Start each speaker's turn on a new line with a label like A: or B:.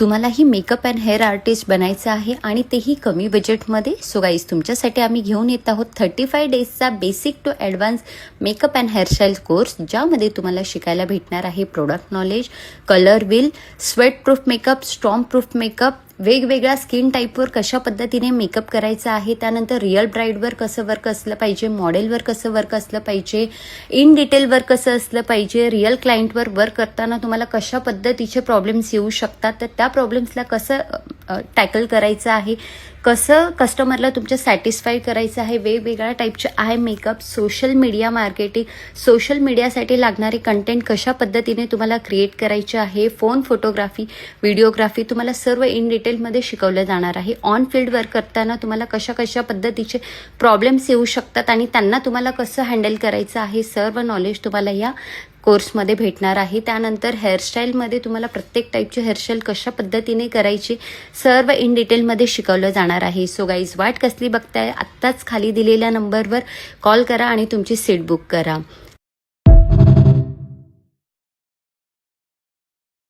A: तुम्हालाही makeup and hair artist बनायचं आहे आणि तेही कमी बजेटमध्ये. सो गाईज, तुमच्यासाठी आम्ही घेऊन येत आहोत 35 डेजचा basic to advance makeup and hairstyle course, ज्यामध्ये तुम्हाला शिकायला भेटणार आहे product knowledge, colour wheel, sweat proof makeup, storm proof makeup, वेगवेगळ्या स्किन टाईपवर कशा पद्धतीने मेकअप करायचा आहे, त्यानंतर रिअल ब्राईडवर कसं वर्क असलं पाहिजे, मॉडेलवर कसं वर्क असलं पाहिजे, इन डिटेलवर कसं असलं पाहिजे, रिअल क्लायंटवर वर्क करताना तुम्हाला कशा पद्धतीचे प्रॉब्लेम्स येऊ शकतात, तर त्या प्रॉब्लेम्सला कसं टॅकल करायचं आहे, कसं कस्टमरला तुमच्या सॅटिस्फाय करायचं आहे, वेगवेगळ्या टाईपचे eye makeup, social media marketing, social मीडियासाठी लागणारे कंटेंट कशा पद्धतीने तुम्हाला क्रिएट करायचे आहे, फोन फोटोग्राफी, व्हिडिओग्राफी, तुम्हाला सर्व इन डिटेलमध्ये शिकवलं जाणार आहे. ऑन फील्ड वर्क करताना तुम्हाला कशा कशा पद्धतीचे प्रॉब्लेम्स येऊ शकतात आणि त्यांना तुम्हाला कसं हँडल करायचं आहे, सर्व नॉलेज तुम्हाला या कोर्समध्ये भेटणार आहे. त्यानंतर हेअरस्टाईलमध्ये तुम्हाला प्रत्येक टाईपची हेअरस्टाईल कशा पद्धतीने करायची, सर्व इन डिटेलमध्ये शिकवलं जाणार आहे. सो गाईज, वाट कसली बघताय, आत्ताच खाली दिलेल्या नंबरवर कॉल करा आणि तुमची सीट बुक करा.